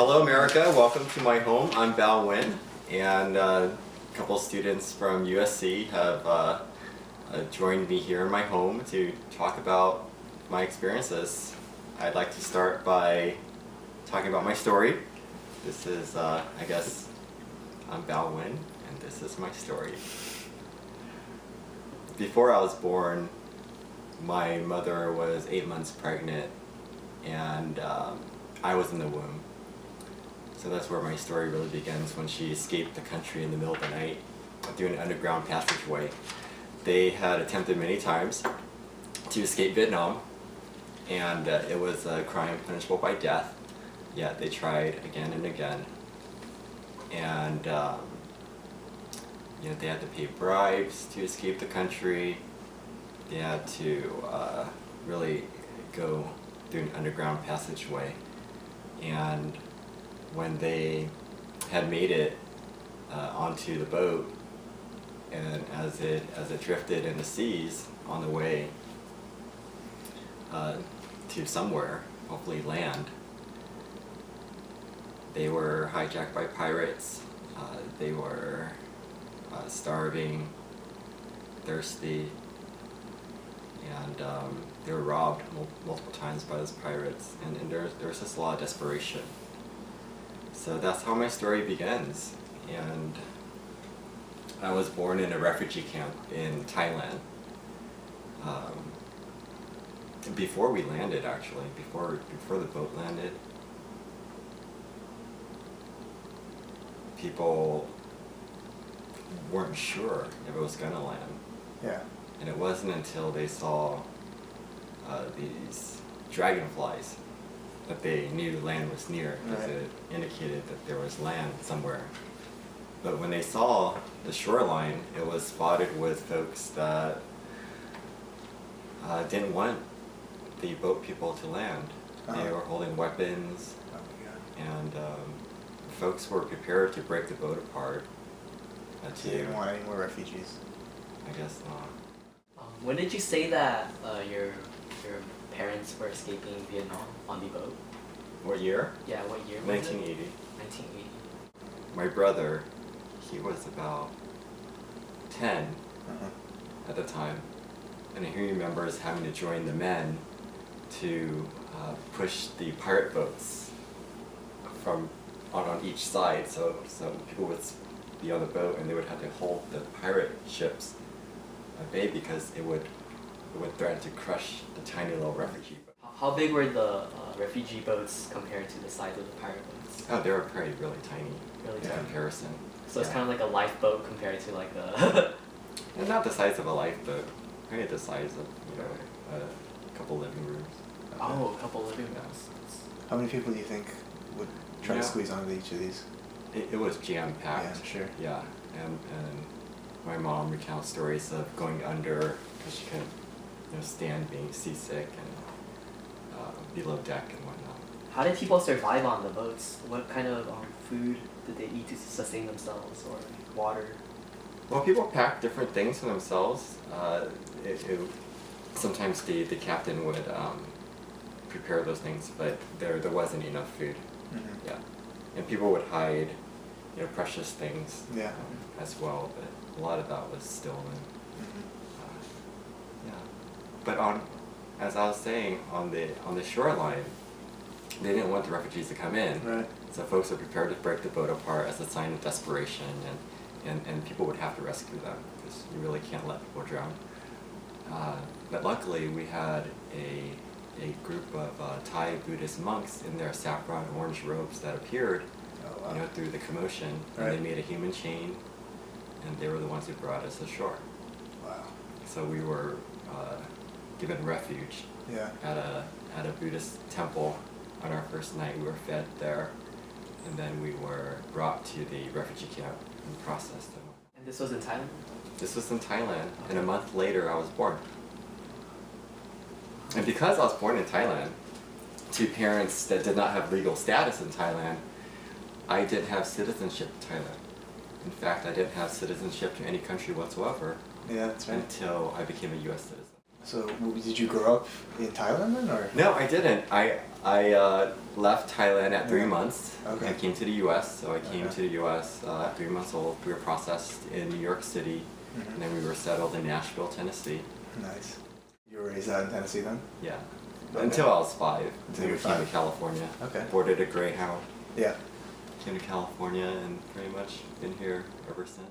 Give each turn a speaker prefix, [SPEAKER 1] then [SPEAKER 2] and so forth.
[SPEAKER 1] Hello America, welcome to my home. I'm Bao Nguyen, and a couple students from USC have joined me here in my home to talk about my experiences. I'd like to start by talking about my story. This is, I guess, I'm Bao Nguyen, and this is my story. Before I was born, my mother was 8 months pregnant, and I was in the womb. So that's where my story really begins, when she escaped the country in the middle of the night through an underground passageway. They had attempted many times to escape Vietnam, and it was a crime punishable by death, yet they tried again and again. And they had to pay bribes to escape the country. They had to really go through an underground passageway. And when they had made it onto the boat, and as it drifted in the seas on the way to somewhere, hopefully land, they were hijacked by pirates. They were starving, thirsty, and they were robbed multiple times by those pirates, and there was just a lot of desperation. So that's how my story begins. And I was born in a refugee camp in Thailand. Before we landed, actually, before the boat landed, people weren't sure if it was gonna land.
[SPEAKER 2] Yeah.
[SPEAKER 1] And it wasn't until they saw these dragonflies that they knew land was near, because it indicated that there was land somewhere. But when they saw the shoreline, it was spotted with folks that didn't want the boat people to land. They were holding weapons, and folks were prepared to break the boat apart.
[SPEAKER 2] They didn't want any more refugees.
[SPEAKER 1] I guess not.
[SPEAKER 3] When did you say that your parents were escaping Vietnam on the boat?
[SPEAKER 1] What year?
[SPEAKER 3] Yeah, what year?
[SPEAKER 1] 1980.
[SPEAKER 3] 1980.
[SPEAKER 1] My brother, he was about 10 at the time, and he remembers having to join the men to push the pirate boats from on each side. So people would be on the boat, and they would have to hold the pirate ships at bay, because it would threaten to crush the tiny little refugee boat.
[SPEAKER 3] How big were the refugee boats compared to the size of the pirate boats?
[SPEAKER 1] Oh, they were pretty really tiny.
[SPEAKER 3] Really
[SPEAKER 1] in
[SPEAKER 3] tiny.
[SPEAKER 1] comparison.
[SPEAKER 3] So it's kind of like a lifeboat compared to like a...
[SPEAKER 1] And not the size of a lifeboat, maybe the size of a couple living rooms.
[SPEAKER 3] Oh, a couple living rooms.
[SPEAKER 2] How many people do you think would try to squeeze onto each of these?
[SPEAKER 1] It was jam-packed.
[SPEAKER 2] Yeah, sure.
[SPEAKER 1] Yeah, and my mom recounts stories of going under because she couldn't stand being seasick, and below deck and whatnot.
[SPEAKER 3] How did people survive on the boats? What kind of food did they eat to sustain themselves, or water?
[SPEAKER 1] Well, people packed different things for themselves. Sometimes the captain would prepare those things, but there wasn't enough food. Yeah, and people would hide precious things as well, but a lot of that was stolen. Yeah, but as I was saying, on the shoreline, they didn't want the refugees to come in.
[SPEAKER 2] Right.
[SPEAKER 1] So folks were prepared to break the boat apart as a sign of desperation, and people would have to rescue them, because you really can't let people drown. But luckily, we had a group of Thai Buddhist monks in their saffron orange robes that appeared through the commotion, and they made a human chain, and they were the ones who brought us ashore.
[SPEAKER 2] Wow.
[SPEAKER 1] So we were given refuge at a Buddhist temple on our first night. We were fed there, and then we were brought to the refugee camp and processed.
[SPEAKER 3] And this was in Thailand?
[SPEAKER 1] This was in Thailand, and a month later I was born. And because I was born in Thailand, to parents that did not have legal status in Thailand, I didn't have citizenship in Thailand. In fact, I didn't have citizenship to any country whatsoever
[SPEAKER 2] Yeah, that's right.
[SPEAKER 1] until I became a U.S. citizen.
[SPEAKER 2] So did you grow up in Thailand then, or?
[SPEAKER 1] No, I didn't. I left Thailand at 3
[SPEAKER 2] Yeah.
[SPEAKER 1] months.
[SPEAKER 2] Okay.
[SPEAKER 1] I came to the U.S. So I came
[SPEAKER 2] Okay.
[SPEAKER 1] to the U.S. At 3 months old. We were processed in New York City,
[SPEAKER 2] Mhm.
[SPEAKER 1] and then we were settled in Nashville, Tennessee.
[SPEAKER 2] Nice. You were raised out in Tennessee then?
[SPEAKER 1] Yeah.
[SPEAKER 2] Okay.
[SPEAKER 1] Until I was 5.
[SPEAKER 2] Until
[SPEAKER 1] Then
[SPEAKER 2] you
[SPEAKER 1] we
[SPEAKER 2] were
[SPEAKER 1] came
[SPEAKER 2] 5.
[SPEAKER 1] to California.
[SPEAKER 2] Okay.
[SPEAKER 1] Boarded a Greyhound.
[SPEAKER 2] Yeah.
[SPEAKER 1] Came to California and pretty much been here ever since.